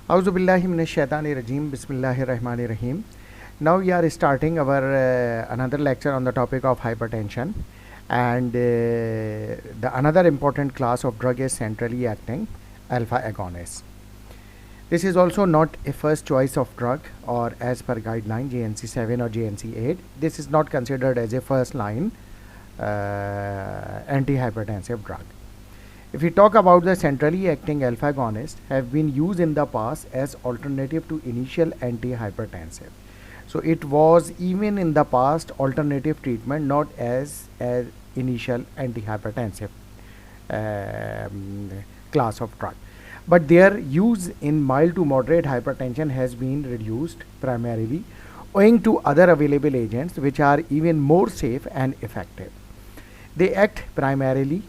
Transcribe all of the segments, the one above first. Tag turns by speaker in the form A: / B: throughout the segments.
A: Auzu billahi minash shaitani rajim. Bismillahir rahmanir rahim. Now we are starting our another lecture on the topic of hypertension, and the another important class of drug is centrally acting alpha agonist. This is also not a first choice of drug, or as per guideline JNC 7 or JNC 8. This is not considered as a first line antihypertensive drug. If we talk about the centrally acting alpha agonists, have been used in the past as alternative to initial antihypertensive. So it was even in the past alternative treatment, not as initial antihypertensive class of drug. But their use in mild to moderate hypertension has been reduced primarily owing to other available agents which are even more safe and effective. They act primarily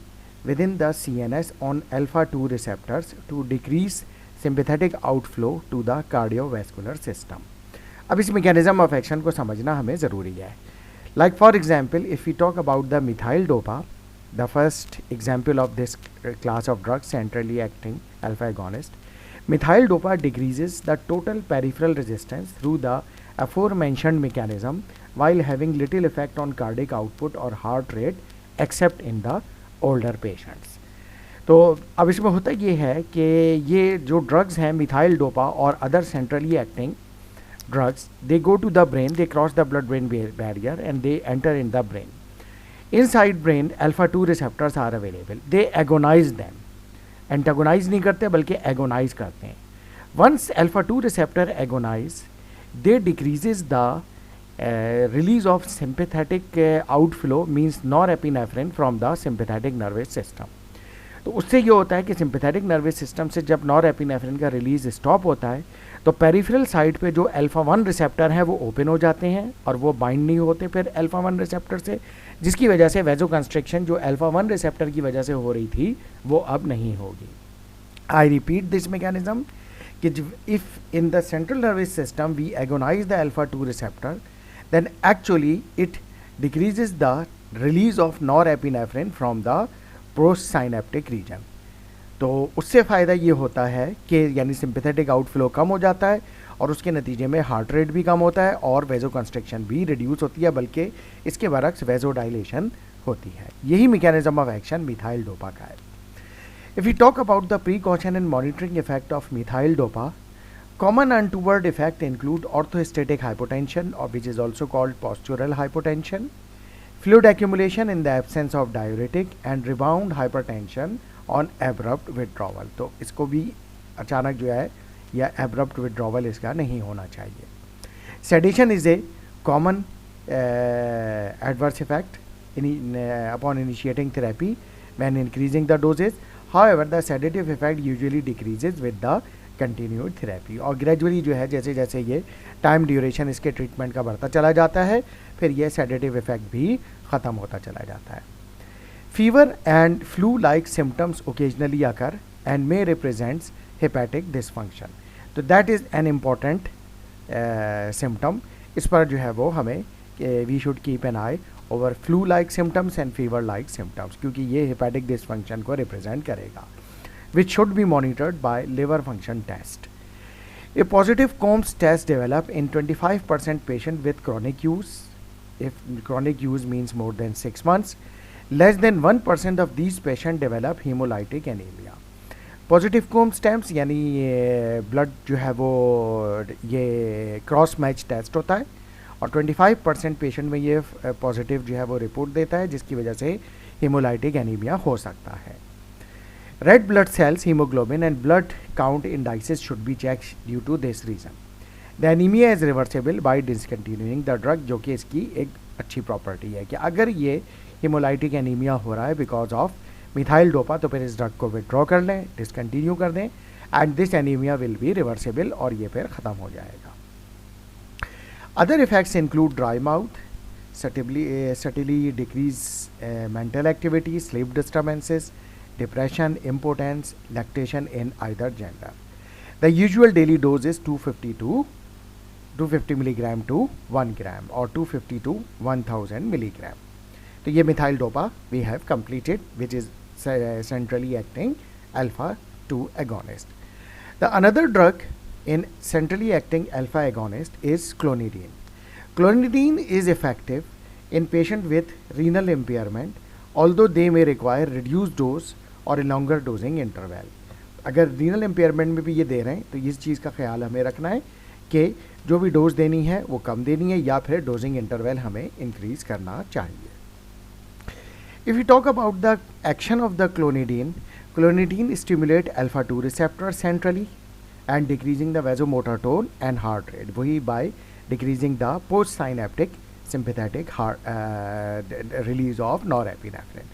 A: within the CNS on alpha 2 receptors to decrease sympathetic outflow to the cardiovascular system. अब इस mechanism of action को समझना हमें ज़रूरी है. Like for example, if we talk about the methyl dopa, the first example of this class of drugs, centrally acting alpha agonist, methyl dopa decreases the total peripheral resistance through the aforementioned mechanism while having little effect on cardiac output or heart rate except in the older patients. तो अब इसमें होता ये है कि ये जो drugs हैं मिथाइल डोपा और other centrally acting drugs, they go to the brain, they cross the blood brain barrier and they enter in the brain. Inside brain alpha 2 receptors are available. They agonize them, antagonize नहीं करते बल्कि agonize करते हैं. Once alpha 2 receptor agonize, they decreases the release of sympathetic outflow means norepinephrine from the sympathetic nervous system. तो उससे ये होता है कि सिंपैथेटिक नर्वस सिस्टम से जब नॉरएपिनेफ्रिन का रिलीज स्टॉप होता है तो पेरिफेरल साइड पे जो अल्फा 1 रिसेप्टर हैं वो ओपन हो जाते हैं और वो बाइंड नहीं होते फिर अल्फा 1 रिसेप्टर से, जिसकी वजह से वेजो कंस्ट्रिक्शन जो अल्फा 1 रिसेप्टर की वजह से हो रही थी वो अब नहीं होगी. आई रिपीट दिस मैकेनिज्म कि if in the central nervous system we agonize the alpha 2 receptor, then actually it decreases the release of norepinephrine from the postsynaptic region. तो उससे फ़ायदा ये होता है कि यानी सिंपैथेटिक आउटफ्लो कम हो जाता है और उसके नतीजे में हार्ट रेट भी कम होता है और वेजो कंस्ट्रिक्शन भी रिड्यूस होती है, बल्कि इसके बरक्स वेजो डायलेशन होती है. यही mechanism of action methyl dopa का है. If you talk about the precaution and monitoring effect of methyl dopa, common untoward effects include orthostatic hypotension, or which is also called postural hypotension, fluid accumulation in the absence of diuretic, and rebound hypertension on abrupt withdrawal. तो इसको भी अचानक जो है या abrupt withdrawal इसका नहीं होना चाहिए. Sedation is a common adverse effect upon initiating therapy when increasing the doses. However, the sedative effect usually decreases with the continued therapy, और ग्रेजुअली जो है जैसे जैसे ये टाइम ड्यूरेशन इसके ट्रीटमेंट का बढ़ता चला जाता है फिर ये सेडेटिव इफेक्ट भी ख़त्म होता चला जाता है. Fever and flu like symptoms occasionally occur and may represents hepatic dysfunction. तो that is an important symptom. इस पर जो है वो हमें we should keep an eye over flu like symptoms and fever like symptoms, क्योंकि ये हेपेटिक डिसफंक्शन को रिप्रेजेंट करेगा, which should be monitored by liver function test. A positive Combs test developed in 25% patient with chronic use. If chronic use means more than 6 months, less than 1% of these patients develop hemolytic anemia. Positive Combs test यानी blood जो है वो ये cross match test होता है और 25% patient में ये पॉजिटिव जो है वो रिपोर्ट देता है, जिसकी वजह से हेमोलाइटिक एनीमिया हो सकता है. Red blood cells, hemoglobin and blood count indices should be checked due to this reason. The anemia is reversible by discontinuing the drug, जो कि इसकी एक अच्छी प्रॉपर्टी है कि अगर ये hemolytic anemia हो रहा है बिकॉज ऑफ मिथाइल डोपा तो फिर इस ड्रग को विड्रॉ कर लें, डिसकंटिन्यू कर दें, and this anaemia will be reversible और ये फिर ख़त्म हो जाएगा. Other effects include dry mouth, subtly decrease mental activity, sleep disturbances, depression, impotence, lactation in either gender. The usual daily dose is 250 milligram to 1 gram or 250 to 1000 milligram. तो ये methyl dopa we have completed, which is centrally acting alpha 2 agonist. The another drug in centrally acting alpha agonist is clonidine. Clonidine is effective in patient with renal impairment, although they may require reduced dose और longer dosing interval. अगर renal impairment में भी ये दे रहे हैं तो इस चीज़ का ख्याल हमें रखना है कि जो भी डोज देनी है वो कम देनी है या फिर डोजिंग इंटरवल हमें इंक्रीज करना चाहिए. If we talk about the action of the clonidine stimulate alpha 2 receptor centrally and decreasing the vasomotor tone and heart rate. वही by decreasing the postsynaptic sympathetic release of norepinephrine.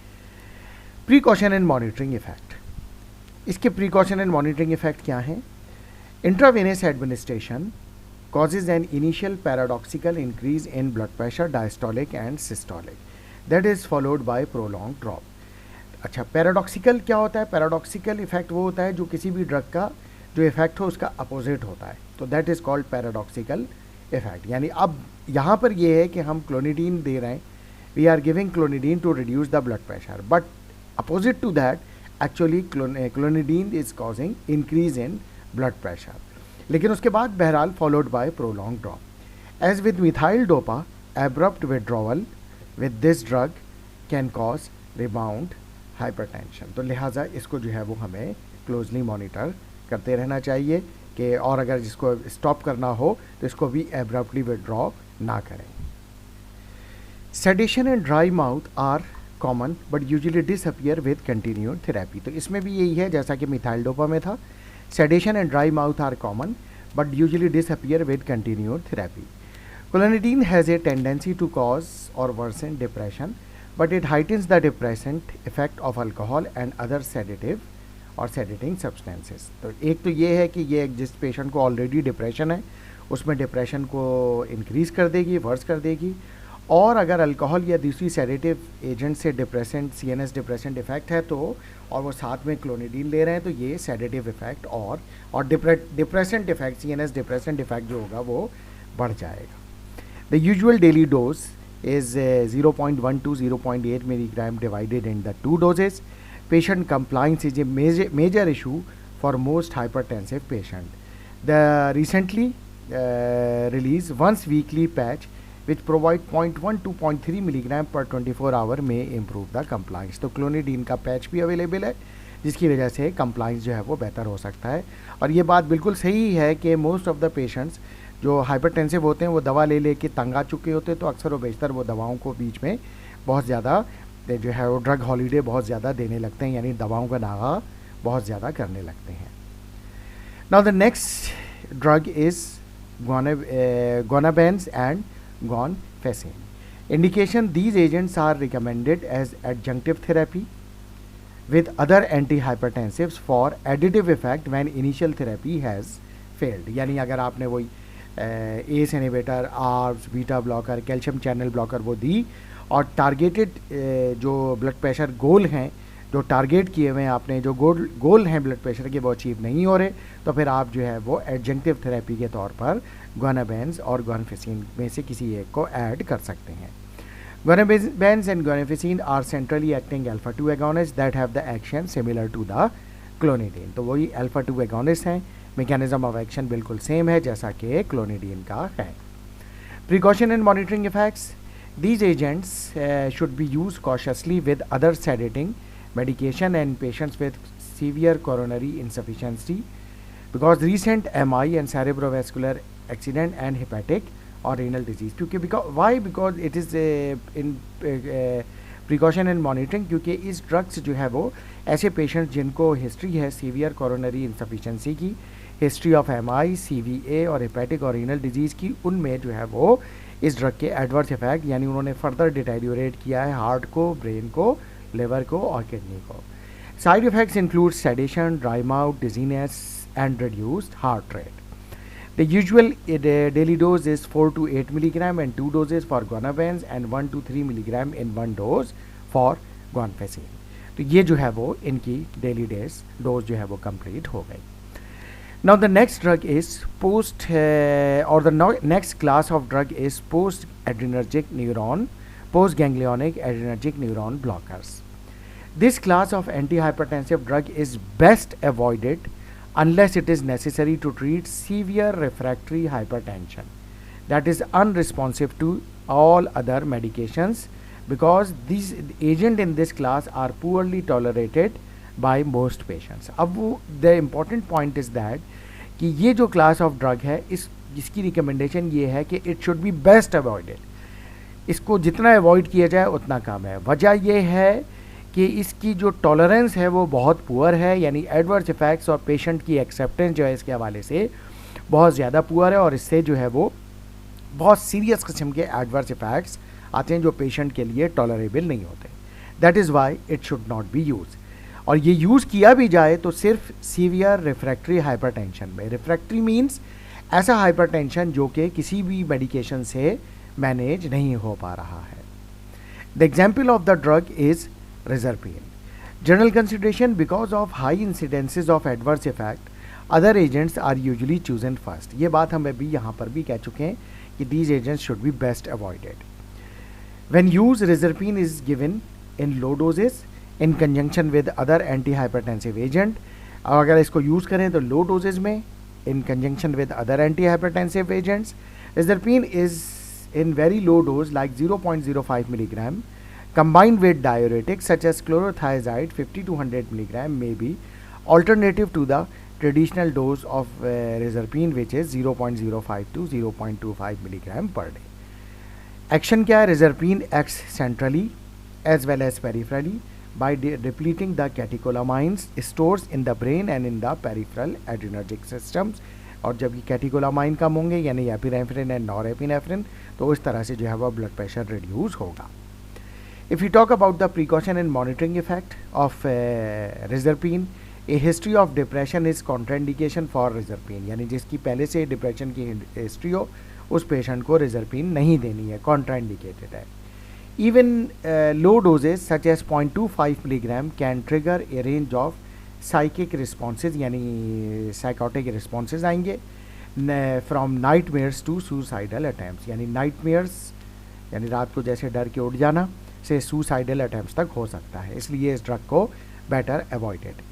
A: Precaution and monitoring effect. इसके precaution and monitoring effect क्या हैं? Intravenous administration causes an initial paradoxical increase in blood pressure, diastolic and systolic. That is followed by prolonged drop. अच्छा, paradoxical क्या होता है? Paradoxical effect वो होता है जो किसी भी ड्रग का जो इफेक्ट हो उसका अपोजिट होता है, तो that is called paradoxical effect. यानी अब यहाँ पर ये है कि हम क्लोनिडीन दे रहे हैं, we are giving clonidine to reduce the blood pressure, but opposite to that actually clonidine is causing increase in blood pressure. लेकिन उसके बाद बहरहाल followed by prolong drop. As with methyl dopa, abrupt withdrawal with this drug can cause rebound hypertension. तो लिहाजा इसको जो है वो हमें क्लोजली मॉनिटर करते रहना चाहिए कि और अगर जिसको स्टॉप करना हो तो इसको भी एब्रप्टली विड्रॉ ना करें. Sedation and dry mouth are common but usually disappear with continued therapy. तो इसमें भी यही है जैसा कि मिथाइल डोपा में था. Sedation and dry mouth are common but usually disappear with continued therapy. Clonidine has a tendency to cause or worsen depression, but it heightens the depressant effect of alcohol and other sedative और sedating substances. तो एक तो ये है कि ये जिस patient को ऑलरेडी डिप्रेशन है उसमें डिप्रेशन को इंक्रीज़ कर देगी, वर्स कर देगी, और अगर अल्कोहल या दूसरी सेडेटिव एजेंट से डिप्रेसेंट CNS डिप्रेसेंट इफेक्ट है तो और वो साथ में क्लोनिडीन ले रहे हैं तो ये सेडेटिव इफेक्ट और depressant effect CNS depressant effect जो होगा वो बढ़ जाएगा. The usual daily dose is 0.1 to 0.8 milligram divided in the two doses. Patient compliance is a major issue for most hypertensive patient. The recently released once weekly patch which provide 0.1 to 0.3 milligram per 24 hour may improve the compliance. तो clonidine का patch भी available है जिसकी वजह से compliance जो है वो बेहतर हो सकता है. और ये बात बिल्कुल सही है कि मोस्ट ऑफ द पेशेंट्स जो हाइपरटेंसिव होते हैं वो दवा ले लेके तंग आ चुके होते हैं, तो अक्सर वो बेशतर वो दवाओं को बीच में बहुत ज़्यादा जो है वो ड्रग हॉलीडे बहुत ज़्यादा देने लगते हैं, यानी दवाओं का नागा बहुत ज़्यादा करने लगते हैं. Now the next drug is guanabenz and guanfacine. Indication these agents are recommended as adjunctive therapy with other antihypertensives for additive effect when initial therapy has failed. यानी अगर आपने वही ACE inhibitor, ARBs, beta blocker, calcium channel blocker वो दी और targeted जो blood pressure गोल हैं जो टारगेट किए हुए हैं आपने, जो गोल हैं ब्लड प्रेशर के वो अचीव नहीं हो रहे, तो फिर आप जो है वो एडजंक्टिव थेरेपी के तौर पर गोनाबेंज और गॉनफेसिन में से किसी एक को ऐड कर सकते हैं. Gonabenzin and guanfacine are centrally acting alpha 2 agonists that have the action similar to the clonidine. तो वही alpha 2 agonist हैं, mechanism of action बिल्कुल सेम है जैसा कि clonidine का है. Precaution and monitoring effects. These agents should be used cautiously with other sedating medication and patients with severe coronary insufficiency because recent MI and cerebrovascular accident and hepatic और renal disease. क्योंकि because it is in precaution and monitoring, क्योंकि इस drugs जो है वो ऐसे patients जिनको history है सीवियर कोरोनरी इंसफिशेंसी की, हिस्ट्री ऑफ MI, CVA और हेपेटिक और रीनल डिजीज़ की, उनमें जो है वो इस ड्रग के एडवर्स इफेक्ट यानी उन्होंने फर्दर डिटेरियोरेट किया है हार्ट को, ब्रेन को, लिवर को और किडनी को. Side effects include sedation, dry mouth, dizziness and reduced heart rate. The usual daily dose is 4 to 8 milligram and 2 doses for gonabenzin and 1 to 3 milligram in 1 dose for guanfacine. तो ये जो है वो इनकी daily dose जो है वो complete हो गई. Now the next drug is or the next class of drug is postganglionic adrenergic neuron blockers. This class of antihypertensive drug is best avoided unless it is necessary to treat severe refractory hypertension that is unresponsive to all other medications, because these agent in this class are poorly tolerated by most patients. अब वो the important point is that कि ये जो class of drug है इसकी recommendation ये है कि it should be best avoided. इसको जितना अवॉइड किया जाए उतना कम है. वजह ये है कि इसकी जो टॉलरेंस है वो बहुत पुअर है, यानी एडवर्स इफेक्ट्स और पेशेंट की एक्सेप्टेंस जो है इसके हवाले से बहुत ज़्यादा पुअर है, और इससे जो है वो बहुत सीरियस किस्म के एडवर्स इफेक्ट्स आते हैं जो पेशेंट के लिए टॉलरेबल नहीं होते. That is why it should not be use. और ये यूज़ किया भी जाए तो सिर्फ सीवियर रिफ्रैक्टरी हाइपरटेंशन में. रिफ्रैक्टरी मीन्स ऐसा हाइपरटेंशन जो कि किसी भी मेडिकेशन से मैनेज नहीं हो पा रहा है. The example of the drug is reserpine. General consideration because of high incidences of adverse effect other agents are usually chosen first. ये बात हम अभी यहाँ पर भी कह चुके हैं कि these agents should be best avoided. When use reserpine is given in low doses in conjunction with other anti hypertensive agent. और अगर इसको यूज़ करें तो लो डोजेज में in conjunction with other antihypertensive agents. Reserpine is in very low dose like 0.05 milligram combined with diuretics such as chlorothiazide 50 to 100 milligram may be alternative to the traditional dose of reserpine which is 0.05 to 0.25 milligram per day. Action क्या है? reserpine acts centrally as well as peripherally by depleting the catecholamines stores in the brain and in the peripheral adrenergic systems. और जब ये कैटिकोलामाइन कम होंगे यानी epinephrine and norepinephrine तो इस तरह से जो है वह ब्लड प्रेशर रिड्यूस होगा. If you talk about the precaution and monitoring effect of reserpine, a history of depression is contraindication for reserpine. यानी जिसकी पहले से डिप्रेशन की हिस्ट्री हो उस पेशेंट को रिजरपीन नहीं देनी है, कॉन्ट्राइंडिकेटेड है. Even low doses such as 0.25 milligram can trigger a range of psychic responses, यानी psychotic responses आएंगे from nightmares to suicidal attempts. यानी nightmares यानी रात को जैसे डर के उठ जाना से suicidal attempts तक हो सकता है. इसलिए इस ड्रग को better avoided.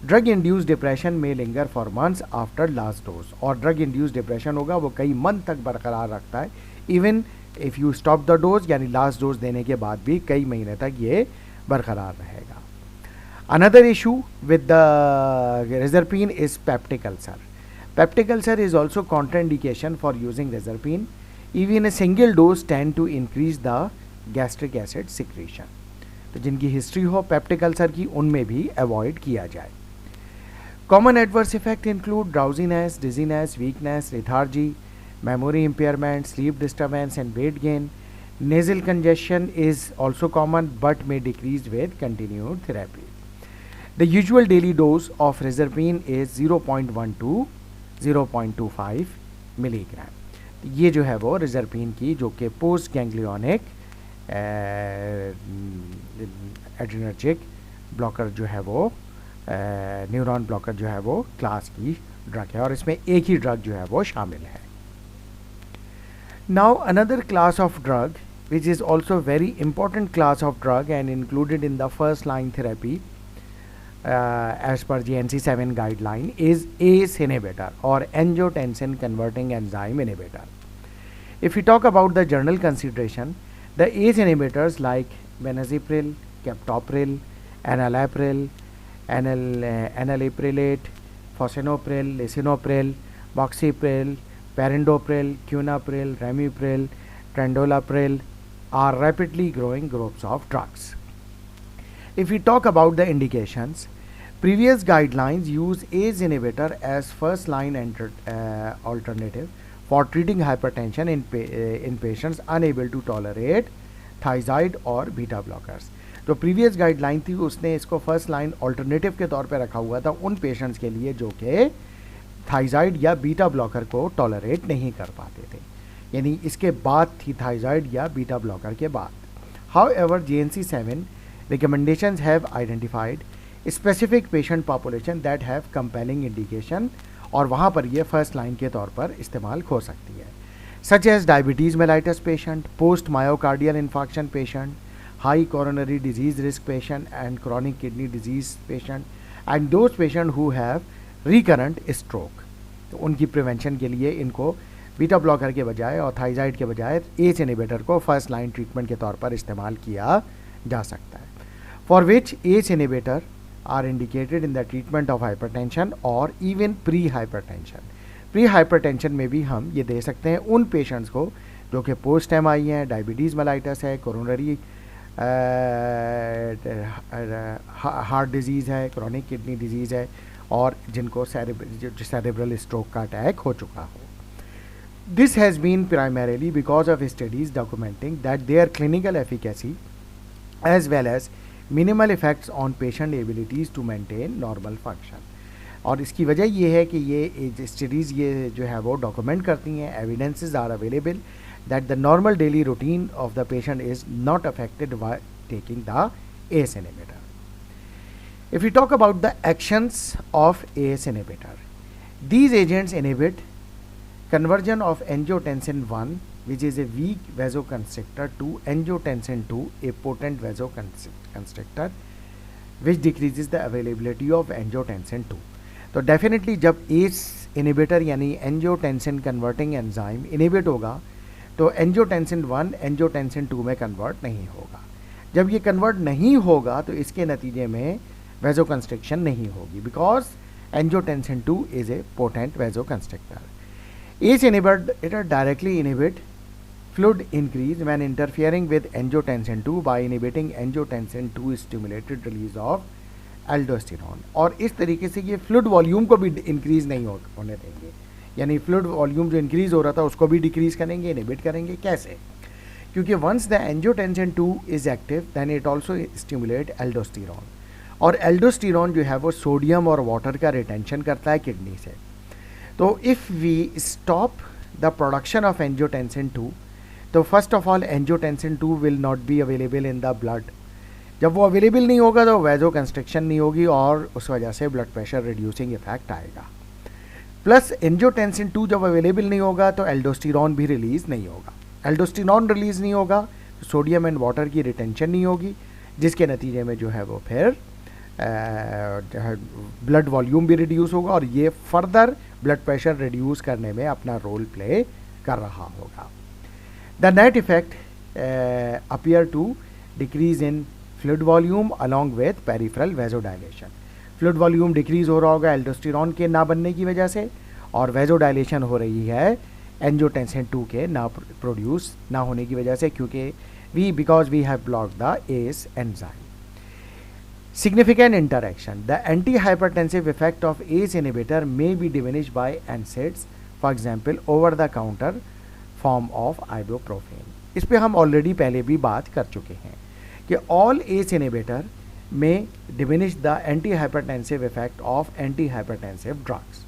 A: Drug induce depression में linger for months after last dose. और ड्रग इंड्यूस डिप्रेशन होगा वो कई मंथ तक बरकरार रखता है. Even if you stop the dose यानी लास्ट डोज देने के बाद भी कई महीने तक ये बरकरार रहेगा. Another issue with the reserpine is peptic ulcer. Peptic ulcer is also contraindication for using reserpine. Even a single dose tend to increase the gastric acid secretion. तो जिनकी हिस्ट्री हो पेप्टिक अल्सर की उनमें भी अवॉइड किया जाए. Common adverse effect include drowsiness, dizziness, weakness, lethargy, memory impairment, sleep disturbance and weight gain. Nasal congestion is also common but may decrease with continued therapy. The usual daily dose of reserpine is 0.1 to 0.25 milligram. ये जो है वो रिजरपीन की जो कि post ganglionic adrenergic blocker जो है वो न्यूरॉन ब्लॉकर जो है वो क्लास की ड्रग है और इसमें एक ही ड्रग जो है वो शामिल है. Now another class of drug which is also very important class of drug and included in the first line therapy as per GNC7 guideline is ACE inhibitor or angiotensin converting enzyme inhibitor. If we talk about the general consideration, the ACE inhibitors like benazepril, captopril, enalapril, enalaprilate, fosinopril, lisinopril, boxapril, perindopril, quinapril, ramipril, trandolapril are rapidly growing groups of drugs. If we talk about the indications, previous guidelines use ACE inhibitor as first line alternative for treating hypertension in patients unable to tolerate thiazide or beta blockers. तो previous guideline थी उसने इसको first line alternative के तौर पे रखा हुआ था उन पेशेंट्स के लिए जो कि थाइजाइड या बीटा ब्लॉकर को टॉलरेट नहीं कर पाते थे. यानी इसके बाद थी थाइजाइड या बीटा ब्लॉकर के बाद. However GNC7 recommendations have identified specific patient population that have compelling indication और वहाँ पर ये फर्स्ट लाइन के तौर पर इस्तेमाल हो सकती है. such as diabetes mellitus patient, post myocardial infarction patient, high coronary disease risk patient and chronic kidney disease patient and those patients who have recurrent stroke. तो उनकी प्रिवेंशन के लिए इनको बीटा ब्लॉकर के बजाय और थाइजाइड के बजाय एस इनहिबिटर को फर्स्ट लाइन ट्रीटमेंट के तौर पर इस्तेमाल किया जा सकता है, for which ACE inhibitor are indicated in the treatment of hypertension और even pre hypertension. Pre hypertension में भी हम ये दे सकते हैं उन पेशेंट्स को जो कि पोस्ट MI हैं, डायबिटीज़ मेलाइटस है, कोरोनरी हार्ट डिजीज़ है, क्रॉनिक किडनी डिजीज़ है और जिनको सेरेब्रल स्ट्रोक का अटैक हो चुका हो। This has been primarily because of studies documenting that their clinical efficacy as well as minimal effects on patient abilities to maintain normal function। और इसकी वजह ये है कि ये स्टडीज़ ये जो है वो डॉक्यूमेंट करती हैं, evidences are available that the normal daily routine of the patient is not affected by taking the ACE inhibitor। If we talk about the actions of ACE inhibitor, these agents inhibit conversion of angiotensin 1, which is a weak vasoconstrictor, to angiotensin 2, a potent vasoconstrictor, which decreases the availability of angiotensin 2। तो definitely जब ACE inhibitor यानी angiotensin converting enzyme inhibit होगा तो angiotensin 1 angiotensin 2 में convert नहीं होगा। जब ये कन्वर्ट नहीं होगा तो इसके नतीजे में वेजोकंस्ट्रिक्शन नहीं होगी, because angiotensin 2 is a potent vasoconstrictor. ACE inhibitor directly inhibit fluid increase when interfering with angiotensin 2 by inhibiting angiotensin 2 stimulated release of aldosterone। और इस तरीके से ये फ्लूइड वॉल्यूम को भी इंक्रीज नहीं होने देंगे, यानी फ्लूइड वॉल्यूम जो इंक्रीज हो रहा था उसको भी डिक्रीज करेंगे, इनहिबिट करेंगे। कैसे? क्योंकि once the angiotensin 2 is active then it also stimulate aldosterone, और एल्डोस्टेरॉन जो है वो सोडियम और वाटर का रिटेंशन करता है किडनी से। तो if we stop the production of angiotensin 2 तो first of all angiotensin 2 will not be available in the blood. जब वो अवेलेबल नहीं होगा तो वैजो कंस्ट्रिक्शन नहीं होगी और उस वजह से ब्लड प्रेशर रिड्यूसिंग इफेक्ट आएगा। प्लस एंजियोटेंसिन 2 जब अवेलेबल नहीं होगा तो एल्डोस्टेरॉन भी रिलीज़ नहीं होगा। एल्डोस्टेरॉन रिलीज़ नहीं होगा तो सोडियम एंड वाटर की रिटेंशन नहीं होगी, जिसके नतीजे में जो है वो फिर ब्लड वॉल्यूम भी रिड्यूस होगा और ये फर्दर ब्लड प्रेशर रिड्यूस करने में अपना रोल प्ले कर रहा होगा। The net effect appear to decrease in fluid volume along with peripheral vasodilation. Fluid volume decrease हो रहा होगा एल्डोस्टेरॉन के ना बनने की वजह से, और वेजोडाइलेशन हो रही है एंजियोटेंसिन 2 के ना प्रोड्यूस ना होने की वजह से, क्योंकि because we have block the ACE enzyme. Significant interaction. The antihypertensive effect of ACE inhibitor may be diminished by NSAIDs, for example, over-the-counter form of ibuprofen। इस पे हम ऑलरेडी पहले भी बात कर चुके हैं कि all ACE inhibitor may diminish the antihypertensive effect of antihypertensive drugs।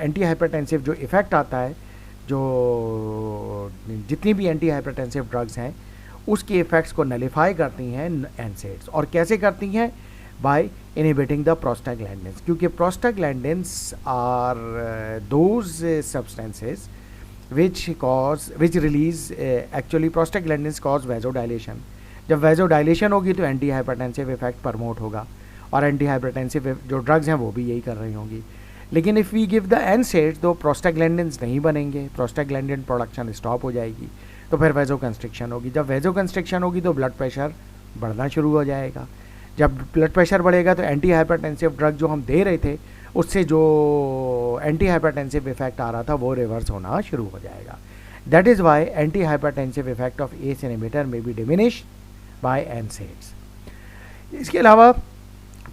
A: antihypertensive जो इफेक्ट आता है, जो जितनी भी antihypertensive drugs हैं उसके इफेक्ट्स को नलिफाई करती हैं एनसेड्स। और कैसे करती हैं? बाय इनहिबिटिंग द प्रोस्टाग्लैंडिन्स, क्योंकि prostaglandins are those substances which release actually prostaglandins cause vasodilation. जब वेजोडाइलेशन होगी तो एंटी हाइपरटेंसिव इफेक्ट प्रमोट होगा, और एंटी हाइपरटेंसिव जो ड्रग्स हैं वो भी यही कर रही होंगी। लेकिन if we give the NSAIDs तो प्रोस्टाग्लैंडिन्स नहीं बनेंगे, प्रोस्टाग्लैंडिन प्रोडक्शन स्टॉप हो जाएगी, तो फिर वेजो कंस्ट्रिक्शन होगी। जब वेजो कंस्ट्रिक्शन होगी तो ब्लड प्रेशर बढ़ना शुरू हो जाएगा। जब ब्लड प्रेशर बढ़ेगा तो एंटी हाइपरटेंसिव ड्रग जो हम दे रहे थे उससे जो एंटी हाइपरटेंसिव इफेक्ट आ रहा था वो रिवर्स होना शुरू हो जाएगा। That is why anti hypertensive effect of ACE inhibitor may be diminish by NSAIDs। इसके अलावा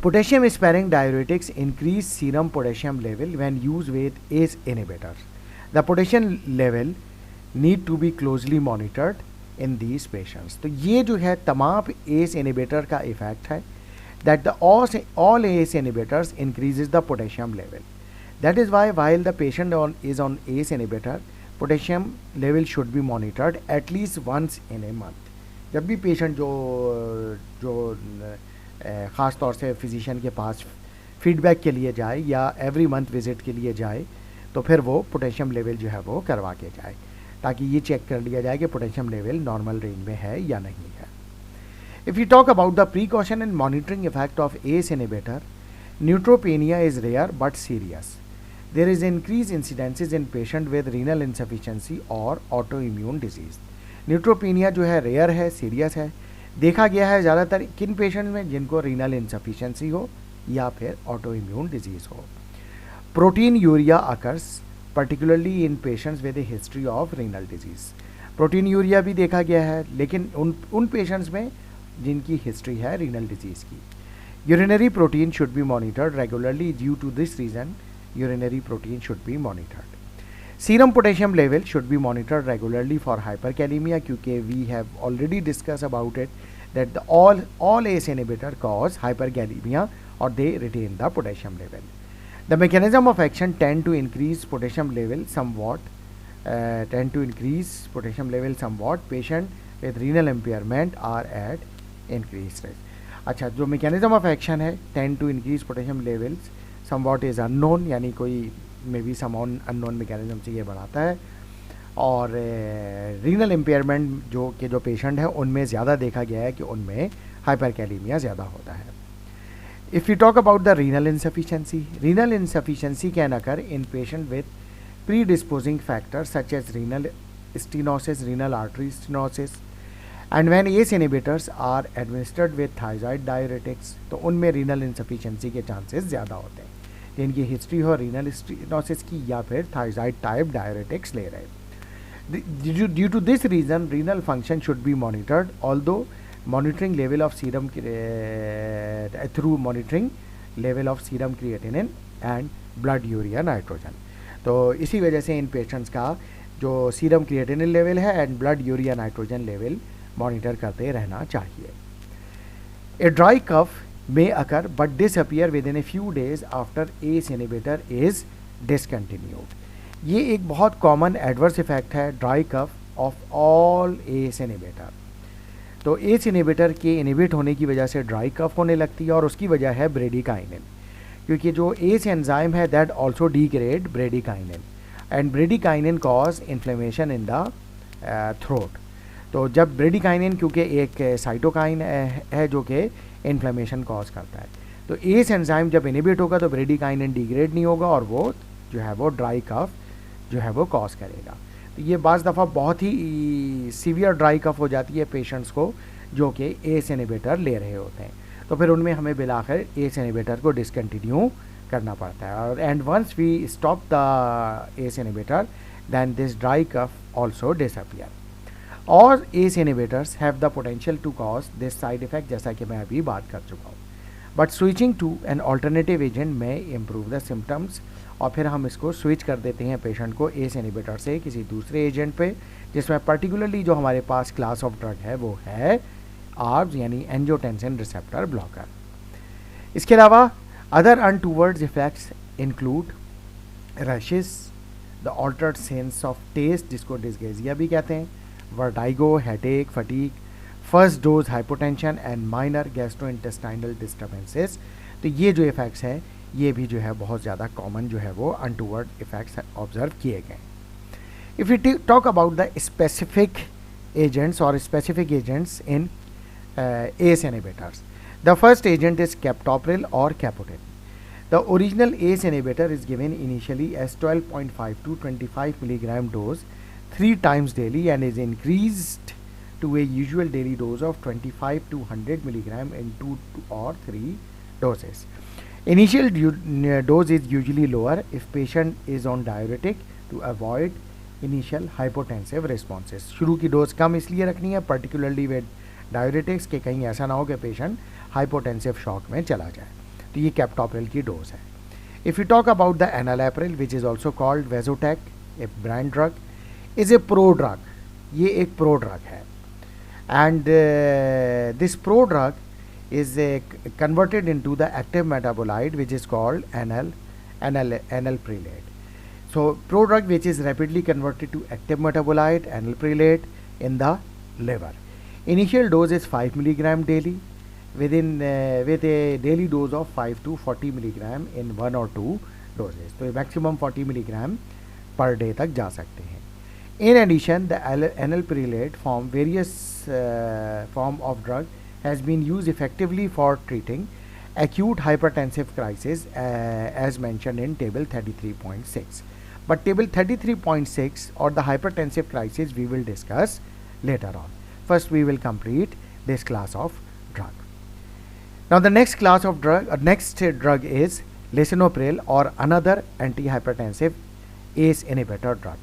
A: potassium sparing diuretics increase serum potassium level when use with ACE inhibitors. The potassium level need to be closely monitored in these patients. तो ये जो है तमाम ACE inhibitor का effect है, that the all ACE inhibitors increases the potassium level. That is why while the patient is on ACE inhibitor potassium level should be monitored at least once in a month. जब भी patient जो ख़ास तौर से physician के पास feedback के लिए जाए या एवरी मंथ विजिट के लिए जाए तो फिर वो पोटेशियम लेवल जो है वो करवा के जाए, ताकि ये चेक कर लिया जाए कि पोटेशियम लेवल नॉर्मल रेंज में है या नहीं है। If you talk about the precaution and monitoring effect of ACE inhibitor, Neutropenia is rare but serious. There is increased incidences in patient with renal insufficiency or autoimmune disease. Neutropenia जो है rare है, serious है, देखा गया है ज़्यादातर किन patient में, जिनको रीनल इंसफिशिएंसी हो या फिर ऑटो इम्यून डिजीज़ हो. Protein urea occurs particularly in patients with A history of renal disease. Protein urea भी देखा गया है, लेकिन उन पेशेंट्स में जिनकी हिस्ट्री है रीनल डिजीज़ की. Urinary protein should be monitored regularly. Due to this reason urinary protein should be monitored. Serum potassium level should be monitored regularly for hyperkalemia, क्योंकि we have already discussed about it that all ACE inhibitor cause hyperkalemia or they retain the potassium level. The mechanism of action tend to increase potassium level somewhat. Patient with renal impairment are at increased risk. अच्छा, जो mechanism of action है tend to increase potassium levels somewhat is unknown, यानी कोई maybe some unknown mechanism से ये बढ़ाता है. और रीनल इम्पेयरमेंट जो पेशेंट है उनमें ज़्यादा देखा गया है कि उनमें हाइपरकैलेमिया ज़्यादा होता है. If you talk about the renal insufficiency can occur in patient with predisposing factors such as renal stenosis, renal artery stenosis, and when ACE inhibitors are administered with thyroid diuretics, तो उनमें renal insufficiency के chances ज़्यादा होते हैं जिनकी history हो renal stenosis की या फिर थायराइड टाइप डायरेटिक्स ले रहे. Due to this reason renal function should be monitored, although monitoring level of serum through monitoring level of serum creatinine and blood urea nitrogen. तो इसी वजह से इन पेशेंट्स का जो सीरम क्रिएटिनिन लेवल है and blood urea nitrogen level monitor करते रहना चाहिए. A dry cough may occur but disappear within a few days after ACE inhibitor is discontinued. ये एक बहुत कॉमन एडवर्स इफेक्ट है dry cough of all ACE inhibitor. तो ACE inhibitor के inhibit होने की वजह से ड्राई कफ होने लगती है और उसकी वजह है ब्रेडिकाइनिन, क्योंकि जो ACE एंजाइम है that also degrade bradykinin and bradykinin cause inflammation in the throat. तो जब ब्रेडिकाइनिन क्योंकि एक साइटोकाइन है जो कि इन्फ्लेमेशन कॉज करता है, तो एस एंजाइम जब इनहिबिट होगा तो ब्रेडिकाइनिन डिग्रेड नहीं होगा और वो जो है वो ड्राई कफ जो है वो कॉज करेगा. तो ये बाज़ दफ़ा बहुत ही सीवियर ड्राई कफ हो जाती है पेशेंट्स को जो कि एस इनहिबिटर ले रहे होते हैं, तो फिर उनमें हमें बिलाखिर एस इनहिबिटर को डिसकंटिन्यू करना पड़ता है. और and once we stop the ACE inhibitor then this dry cough also disappear. और ACE inhibitors have the potential to cause this side effect, जैसा कि मैं अभी बात कर चुका हूँ. But switching to an alternative agent may improve the symptoms, और फिर हम इसको स्विच कर देते हैं पेशेंट को ACE inhibitor से किसी दूसरे एजेंट पे, जिसमें पर्टिकुलरली जो हमारे पास क्लास ऑफ ड्रग है वो है ARBs यानी एंजियोटेंसिन रिसेप्टर ब्लॉकर. इसके अलावा other untowards effects include rashes, the altered sense of taste जिसको डिस्गेजिया भी कहते हैं, vertigo, headache, fatigue, first dose hypotension and minor gastrointestinal disturbances. तो ये जो इफ़ेक्ट्स हैं ये भी जो है बहुत ज़्यादा कॉमन जो है वो अनटूवर्ड इफ़ेक्ट्स ऑब्जर्व किए गए. If you talk about the specific agents और specific agents in ACE inhibitors, the first agent is captopril or capotin. The original ACE inhibitor is given initially as 12.5 to 25 milligram dose 3 times daily and is increased to a usual daily dose of 25 to 100 milligram in 2 or 3 doses. Initial dose is usually lower if patient is on diuretic to avoid initial hypotensive responses. शुरू की dose कम इसलिए रखनी है particularly with diuretics कि कहीं ऐसा ना हो कि पेशेंट हाइपोटेंसिव शॉक में चला जाए. तो ये कैप्टोप्रिल की डोज है. If you talk about the enalapril which is also called Vasotec, a brand drug, is a pro drug. ये एक प्रो ड्रग है and this pro drug is converted into the active metabolite which is called enalaprilat. So pro drug which is rapidly converted to active metabolite enalaprilat in the liver. Initial dose is 5 milligram daily with a daily dose of 5 to 40 milligram in 1 or 2 doses. तो maximum 40 milligram per day तक जा सकते हैं. In addition, the anal prelate various form of drug has been used effectively for treating acute hypertensive crisis as mentioned in table 33.6. But table 33.6 or the hypertensive crisis we will discuss later on. First we will complete this class of drug. Now the next class of drug, next drug is lisinopril or another antihypertensive ACE inhibitor drug.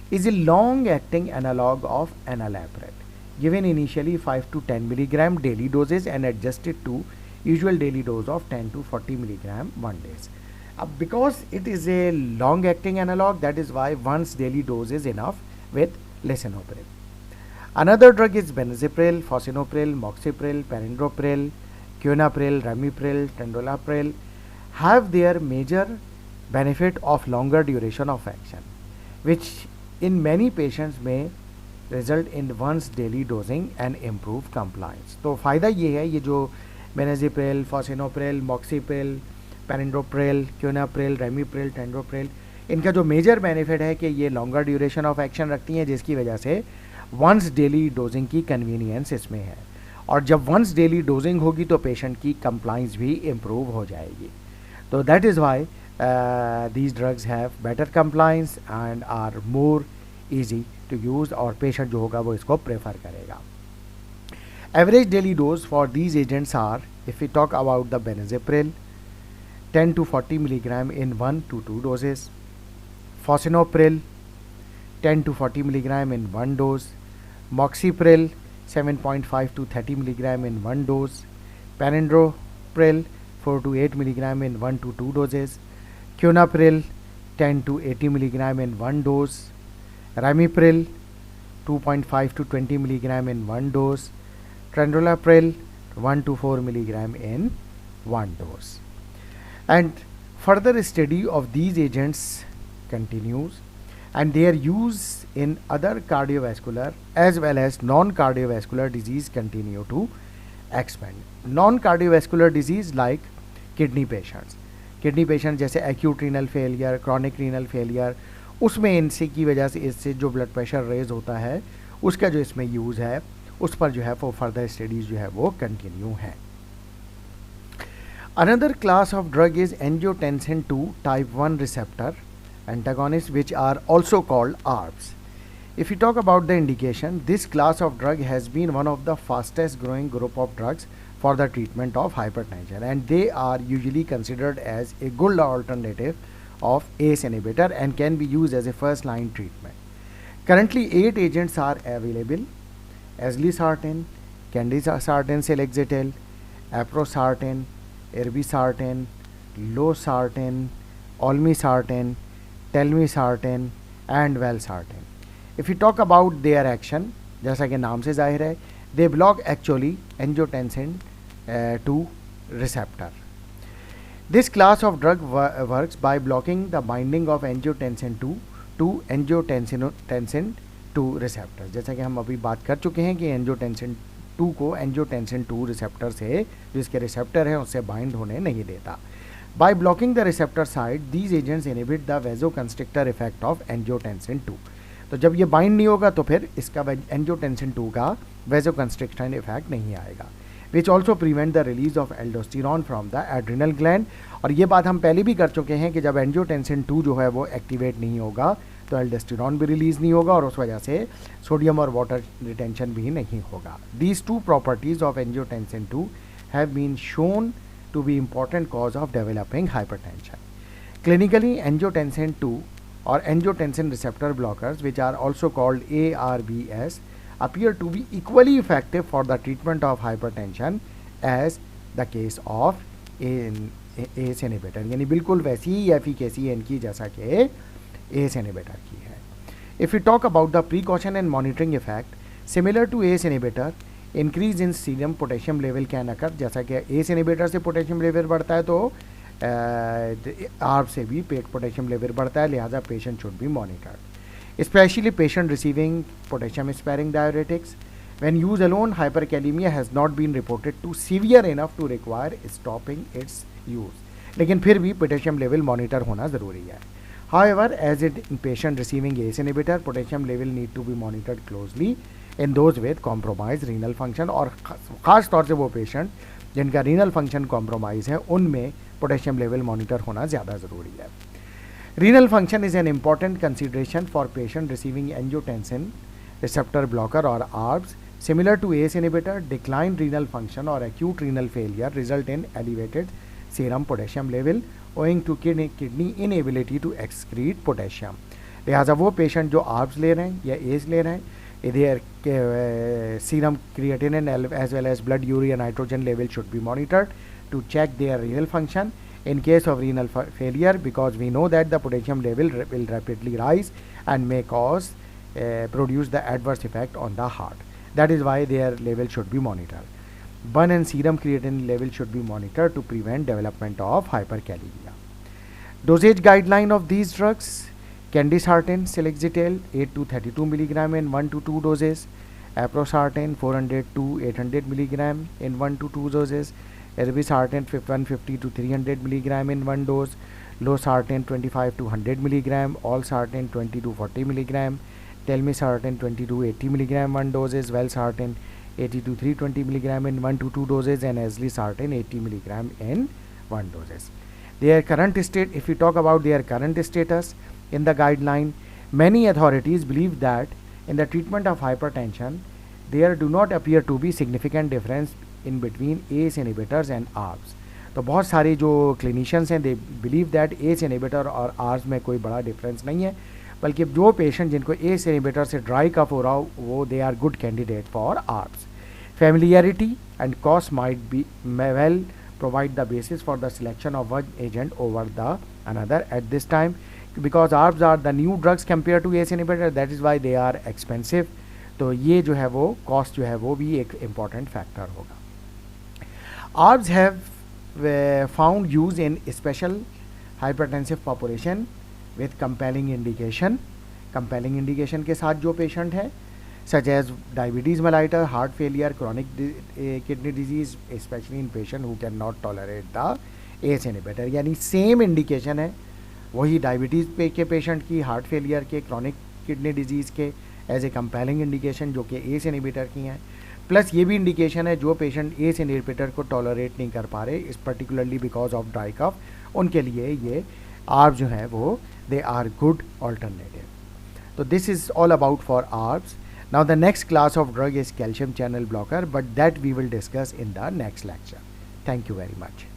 A: Is a long-acting analog of enalapril, given initially 5 to 10 milligram daily doses and adjusted to usual daily dose of 10 to 40 milligram one days. Because it is a long-acting analog, that is why once daily dose is enough with lisinopril. Another drug is benazepril, fosinopril, moxapril, perindopril, quinapril, ramipril, tenofovir have their major benefit of longer duration of action, which in many patients may result in once daily dosing and improve compliance. तो फ़ायदा ये है, ये जो benazepril, fosinopril, मॉक्सीप्रिल, perindopril, क्यूनाप्रिल, ramipril, टेंडोप्रिल, इनका जो major benefit है कि ये लॉन्गर ड्यूरेशन ऑफ एक्शन रखती हैं, जिसकी वजह से वंस डेली डोजिंग की कन्वीनियंस इसमें है, और जब वंस डेली डोजिंग होगी तो पेशेंट की कंप्लाइंस भी इम्प्रूव हो जाएगी. तो that is Y these drugs have better compliance and are more easy to use, और पेशेंट जो होगा वो इसको प्रेफर करेगा. Average daily dose for these agents are, if we talk about the benazepril, 10 to 40 milligram in 1 to 2 doses, fosinopril 10 to 40 milligram in 1 dose, moxapril 7.5 to 30 milligram in 1 dose, perindopril 4 to 8 milligram in 1 to 2 doses, quinapril 10 to 80 milligram in 1 dose, ramipril 2.5 to 20 milligram in 1 dose, tenofovir 1 to 4 milligram in 1 dose. And further study of these agents continues, and their use in other cardiovascular as well as non-cardiovascular disease continue to expand. Non-cardiovascular disease like kidney patient जैसे acute renal failure, chronic renal failure, उसमें इनसे की वजह से इससे जो blood pressure raise होता है उसका जो इसमें यूज़ है उस पर जो है वो फर्दर स्टडीज़ जो है वो कंटिन्यू है. Another class of drug is angiotensin 2 type 1 receptor antagonists, which are also called ARBs. If you talk about the indication, this class of drug has been one of the fastest growing group of drugs for the treatment of hypertension, and they are usually considered as a good alternative of ACE inhibitor and can be used as a first line treatment. Currently 8 agents are available: azlisartan, candesartan, selexatel, aprosartan, irbesartan, losartan, olmesartan, telmisartan and valsartan. If you talk about their action, जैसा कि नाम से जाहिर है, they block actually angiotensin 2 receptor. This class of drug works by blocking the binding of angiotensin 2 to angiotensin 2 receptor. जैसा कि हम अभी बात कर चुके हैं कि angiotensin 2 को angiotensin 2 receptor से जो इसके receptor है उससे bind होने नहीं देता. By blocking the receptor site, these agents inhibit the vasoconstrictor effect of angiotensin 2. तो जब ये बाइंड नहीं होगा तो फिर इसका एंजियोटेंसिन 2 का vasoconstrictor इफेक्ट नहीं आएगा, which also prevent the release of aldosterone from the adrenal gland. और ये बात हम पहले भी कर चुके हैं कि जब एंजियोटेंसिन 2 जो है वो एक्टिवेट नहीं होगा तो एल्डोस्टेरॉन भी रिलीज नहीं होगा और उस वजह से सोडियम और वाटर रिटेंशन भी नहीं होगा. These two properties of angiotensin 2 have been shown to be important cause of developing hypertension. Clinically, angiotensin 2 or angiotensin receptor blockers, which are also called ARBs, appear to be equally effective for the treatment of hypertension as the case of ACE inhibitor. यानी बिल्कुल वैसी ही efficacy है इनकी जैसा कि ACE inhibitor की है. If we talk about the precaution and monitoring effect, similar to ACE inhibitor, increase in serum potassium level can occur. जैसा कि एस इनहिबिटर से पोटेशियम लेवल बढ़ता है तो आर्ब से भी पोटेशियम लेवल बढ़ता है, लिहाजा patient should be monitored. Specially patient receiving potassium sparing diuretics. When use alone hyperkalaemia has not been reported to severe enough to require stopping its use, लेकिन फिर भी पोटेशियम लेवल मॉनिटर होना ज़रूरी है. However, as it in patient receiving ACE inhibitor, potassium level need to be monitored closely in those with compromise renal function. और ख़ास तौर से वो पेशेंट जिनका रीनल फंक्शन कॉम्प्रोमाइज़ है उनमें पोटेशियम लेवल मॉनिटर होना ज़्यादा ज़रूरी है. Renal function is an important consideration for patient receiving angiotensin receptor blocker or ARBs. Similar to ACE inhibitor, declined renal function or acute renal failure result in elevated serum potassium level owing to kidney inability to excrete potassium. लिहाजा वो patient जो ARBs ले रहे हैं या ACE ले रहे हैं, their serum creatinine as well as blood urea nitrogen level should be monitored to check their renal function. In case of renal failure, because we know that the potassium level will rapidly rise and may produce the adverse effect on the heart. That is why their level should be monitored. Burn and serum creatinine level should be monitored to prevent development of hyperkalemia. Dosage guideline of these drugs: candesartan, silexatil 8 to 32 mg in 1 to 2 doses, aprosartan 400 to 800 mg in 1 to 2 doses, irbesartan 150 to 300 mg in one dose, losartan 25 to 100 mg, olsartan 20 to 40 mg, telmisartan 20 to 80 mg one doses, valsartan 80 to 320 mg in 1 to 2 doses, and eslisartan 80 mg in 1 doses. Their current state, if we talk about their current status in the guideline, many authorities believe that in the treatment of hypertension, there do not appear to be significant difference in between ACE inhibitors and ARBs. तो बहुत सारे जो clinicians हैं they believe that ACE inhibitor और ARBs में कोई बड़ा difference नहीं है, बल्कि जो पेशेंट जिनको ACE इनहिबिटर से ड्राई कफ हो रहा हो वो they are good candidate for ARBs. Familiarity and cost might be well provide the basis for the selection of one agent over the another at this time, because ARBs are the new drugs compared to ACE inhibitor, that is why they are expensive. तो ये जो है वो cost जो है वो भी एक इम्पॉर्टेंट फैक्टर होगा. ARBs have found use in special hypertensive population with compelling indication. Compelling indication के साथ जो पेशेंट है such as diabetes mellitus, heart failure, chronic kidney disease, especially in patient who cannot tolerate the ACE inhibitor. यानी same indication है वही diabetes पे के patient की, हार्ट फेलियर के, क्रॉनिक किडनी डिजीज़ के एज ए कंपेलिंग इंडिकेशन जो कि ACE इनहिबिटर की हैं. प्लस ये भी इंडिकेशन है जो पेशेंट ACE इनहिबिटर को टॉलरेट नहीं कर पा रहे, इस particularly because of dry cough, उनके लिए ये ARB जो है वो दे आर गुड ऑल्टरनेटिव. तो this is all about for ARBs. Now the next class of drug is calcium channel blocker, but that we will discuss in the next lecture. Thank you very much.